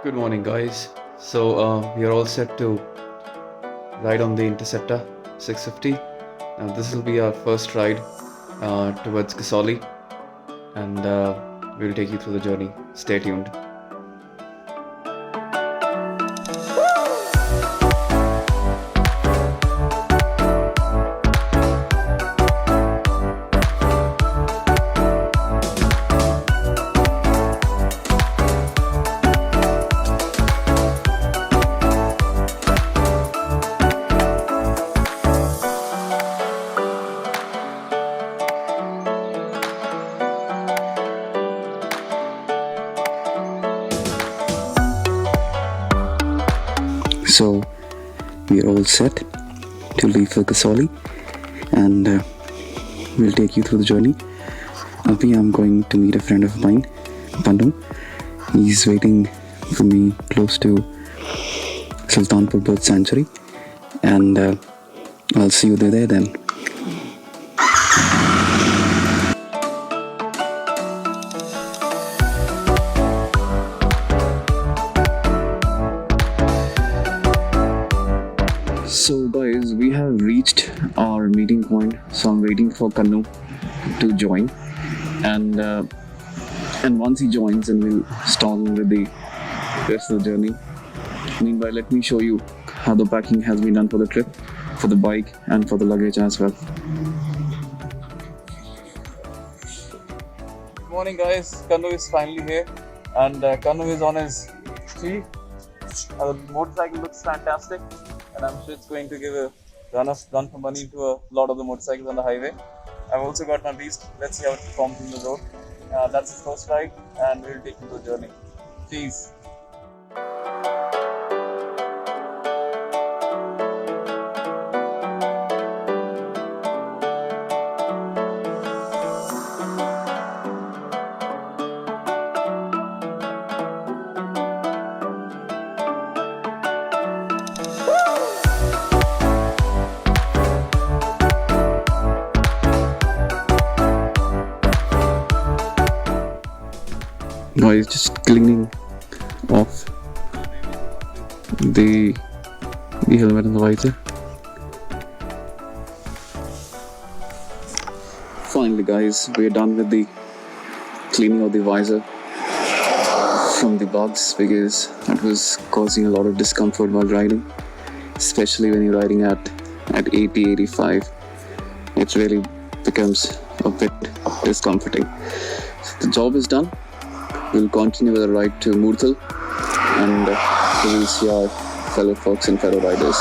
Good morning, guys. We are all set to ride on the Interceptor 650. Now, this will be our first ride towards Kasauli, and we'll take you through the journey. Stay tuned. So we are all set to leave for Kasauli, and we'll take you through the journey. Abhi, I'm going to meet a friend of mine, Panu. He's waiting for me close to Sultanpur Bird Sanctuary, and I'll see you there then. So guys, we have reached our meeting point. So I'm waiting for Kanu to join, and once he joins, then we'll start with the rest of the journey. Meanwhile, let me show you how the packing has been done for the trip, for the bike and for the luggage as well. Good morning, guys. Kanu is finally here, and Kanu is on his tree. The motorcycle looks fantastic, and I'm sure it's going to give a run for money to a lot of the motorcycles on the highway. I've also got my beast. Let's see how it performs in the road. That's his first ride, and we'll take him to the journey. Cheers. Guys, just cleaning off the helmet and the visor. Finally guys, we're done with the cleaning of the visor from the bugs, because it was causing a lot of discomfort while riding, especially when you're riding at 80-85. It really becomes a bit discomforting. So the job is done. We'll continue with the ride to Murthal, and we will see our fellow folks and fellow riders.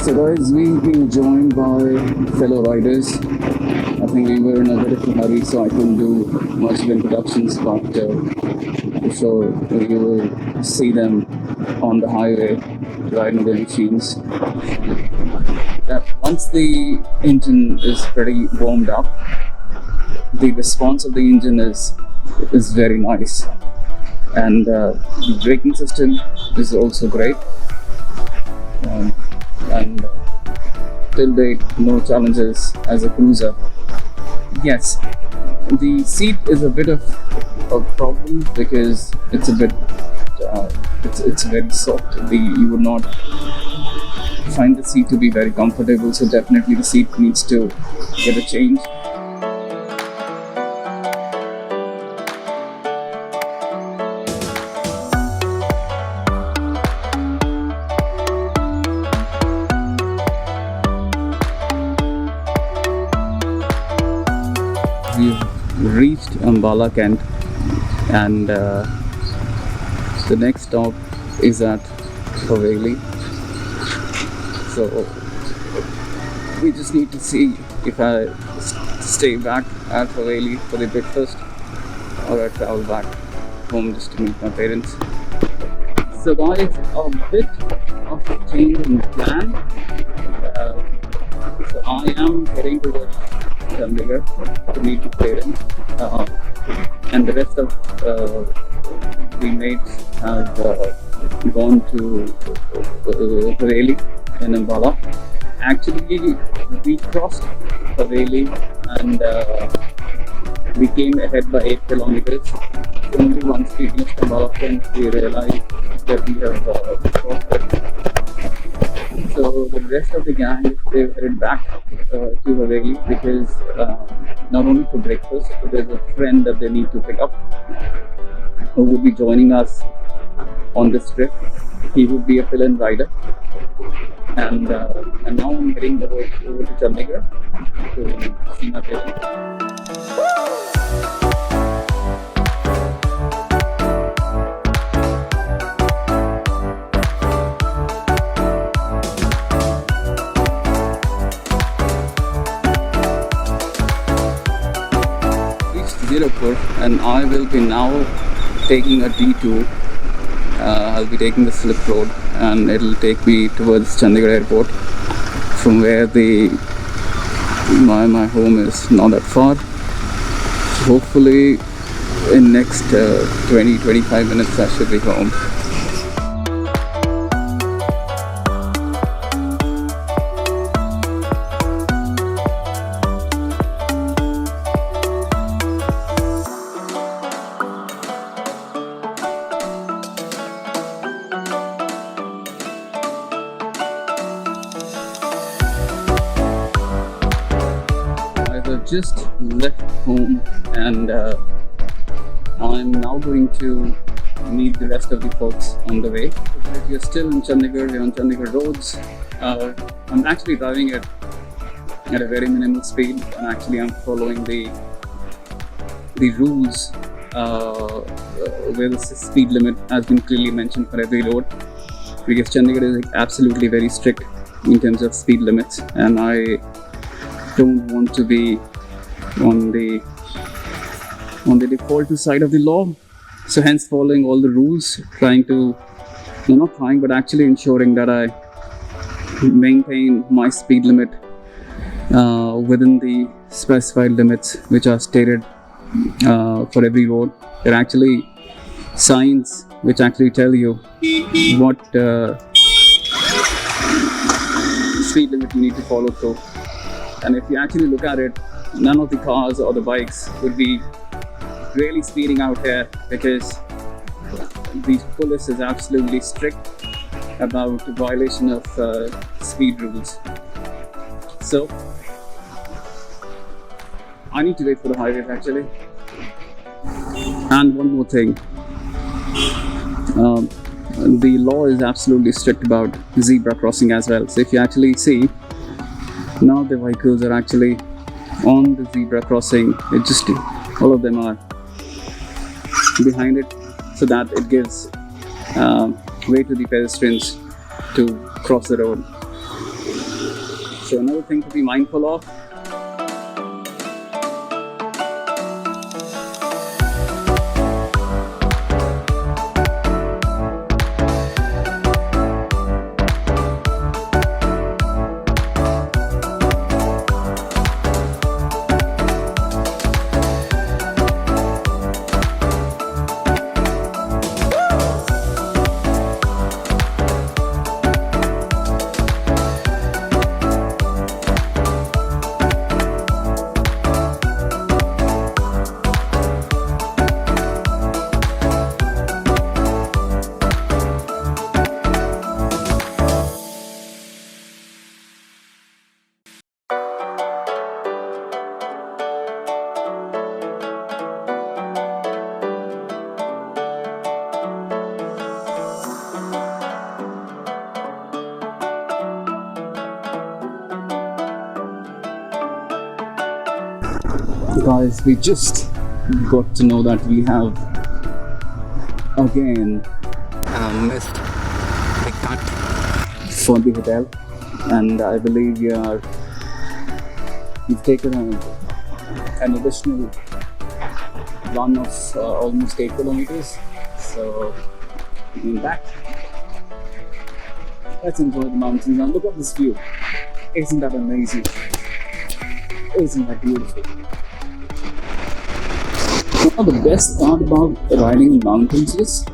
So guys, we've been joined by fellow riders. I think we were in a bit of a hurry, so I couldn't do much of introductions, but so you will see them on the highway riding their machines. Once the engine is pretty warmed up, the response of the engine is very nice, and the braking system is also great. And till date, no challenges as a cruiser. Yes, the seat is a bit of a problem because it's a bit it's very soft. You would not find the seat to be very comfortable, so definitely the seat needs to get a change. We've reached Ambala Kent, and the next stop is at Haveli. So we just need to see if I stay back at Haveli for the breakfast or I travel back home just to meet my parents. So guys, a bit of a change in plan. So I am heading towards Chandigarh to meet my parents, and the rest of the mates have gone to Haveli in Ambala. Actually, we crossed Haveli and we came ahead by 8 kilometers. Only once we reached Ambala, we realized that we have crossed it. So the rest of the gang, they headed back to Haveli because not only for breakfast, but there's a friend that they need to pick up who would be joining us on this trip. He would be a fill-in rider. And now I'm heading over to Chandigarh to see my parents. Zirapur, and I will be now taking a detour. I'll be taking the slip road and it'll take me towards Chandigarh airport, from where my home is not that far. So hopefully in next 20-25 minutes I should be home. Just left home and I'm now going to meet the rest of the folks on the way. If you're still in Chandigarh, you're on Chandigarh roads. I'm actually driving at a very minimal speed, and actually I'm following the rules where the speed limit has been clearly mentioned for every road, because Chandigarh is absolutely very strict in terms of speed limits, and I don't want to be on the default side of the law. So hence following all the rules, but actually ensuring that I maintain my speed limit within the specified limits which are stated for every road. There are actually signs which actually tell you what speed limit you need to follow through. And if you actually look at it, none of the cars or the bikes would be really speeding out here, because the police is absolutely strict about violation of speed rules. So I need to wait for the highways actually. And one more thing, the law is absolutely strict about zebra crossing as well. So if you actually see, now the vehicles are actually on the zebra crossing. All of them are behind it, so that it gives way to the pedestrians to cross the road. So another thing to be mindful of. Guys, we just got to know that we have again missed the cut for the hotel, and I believe we are We've taken an additional run of almost 8 kilometers. So, going back. Let's enjoy the mountains and look at this view. Isn't that amazing? Isn't that beautiful? Now, the best part about riding in mountains is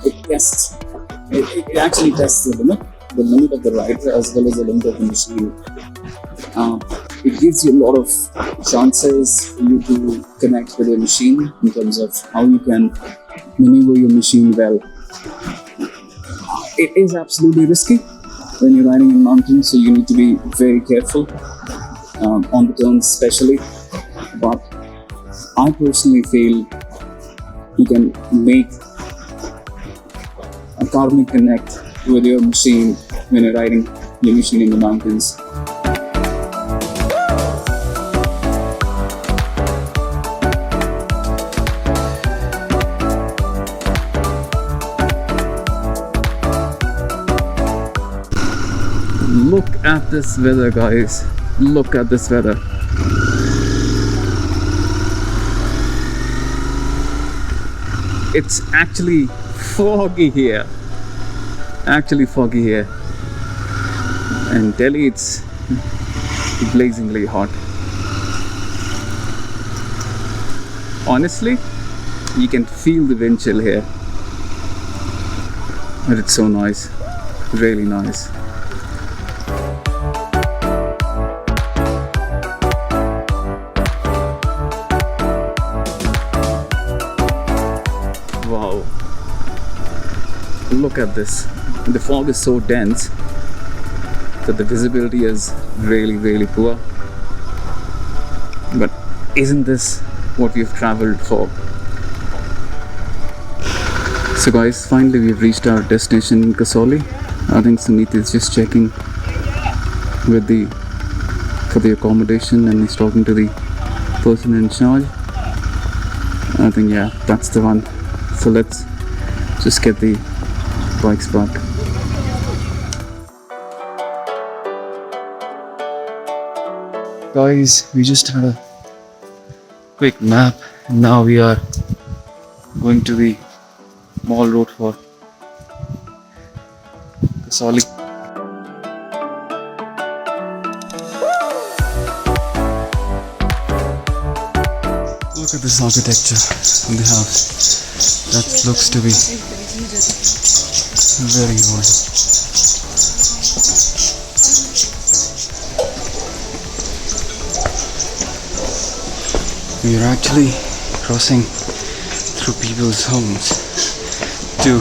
it actually tests the limit of the rider as well as the limit of the machine. It gives you a lot of chances for you to connect with your machine in terms of how you can maneuver your machine well. It is absolutely risky when you're riding in mountains, so you need to be very careful on the turns especially. But I personally feel you can make a karmic connect with your machine when you're riding your machine in the mountains. Look at this weather, guys. Look at this weather. It's actually foggy here. And Delhi, it's blazingly hot. Honestly, you can feel the wind chill here. But it's so nice. Really nice. Wow. Look at this. The fog is so dense that the visibility is really poor. But isn't this what we've traveled for? So guys, finally we've reached our destination in Kasauli. I think Sunit is just checking for the accommodation, and he's talking to the person in charge. I think, yeah, that's the one. So let's just get the bikes back. Guys, we just had a quick nap and now we are going to the mall road for Kasauli. Look at this architecture in the house. That looks to be very old. We are actually crossing through people's homes to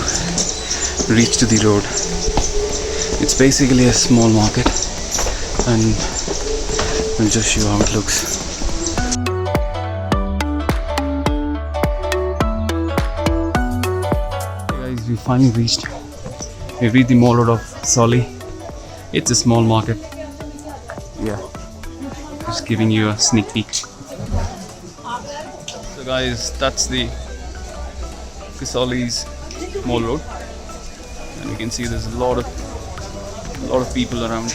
reach to the road. It's basically a small market, and I'll just show you how it looks. We finally reached the mall road of Kasauli. It's a small market. Yeah, just giving you a sneak peek. So guys, that's the Kasauli's mall road, and you can see there's a lot of people around.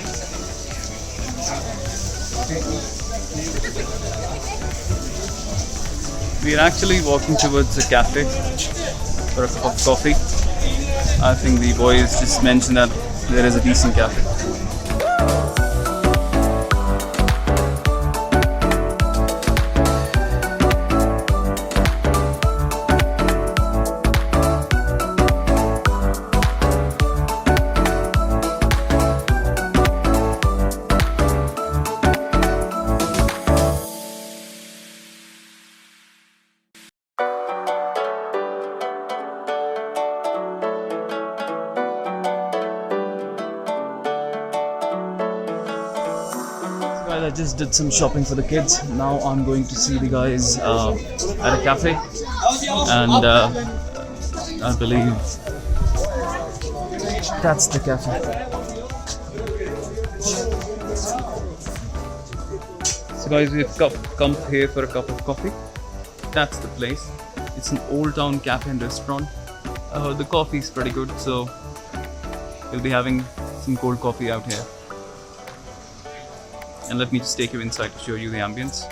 We are actually walking towards a cafe for a cup of coffee. I think the boys just mentioned that there is a decent cafe. Guys, I just did some shopping for the kids. Now I'm going to see the guys at a cafe, and I believe that's the cafe. So guys, we've come here for a cup of coffee. That's the place. It's an old town cafe and restaurant. The coffee is pretty good, so we'll be having some cold coffee out here. And let me just take you inside to show you the ambience.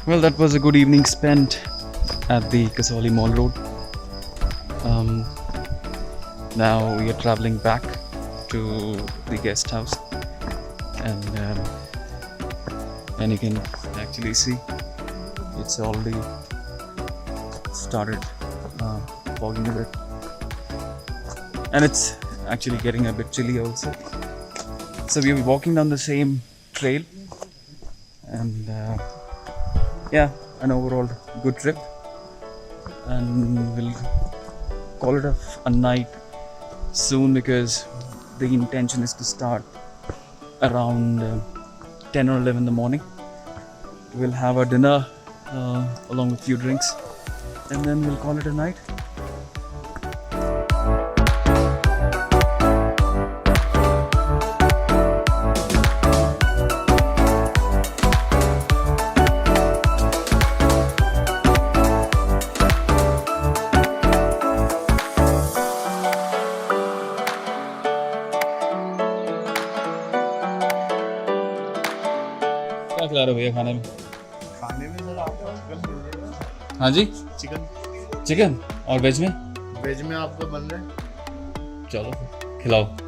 Well, that was a good evening spent at the Kasauli Mall Road. Now we are traveling back to the guest house, and you can actually see it's already started fogging a bit, and it's actually getting a bit chilly also. So we are walking down the same trail, and yeah, an overall good trip, and we'll call it a night soon, because the intention is to start around 10 or 11 in the morning. We'll have a dinner along with few drinks, and then we'll call it a night. क्या खिला रहे हो भैया खाने में? खाने में sir आपको चिकन मिल जाएगा। हाँ जी, चिकन चिकन। और वेज में? वेज में आपको बन रहा है। चलो खिलाओ।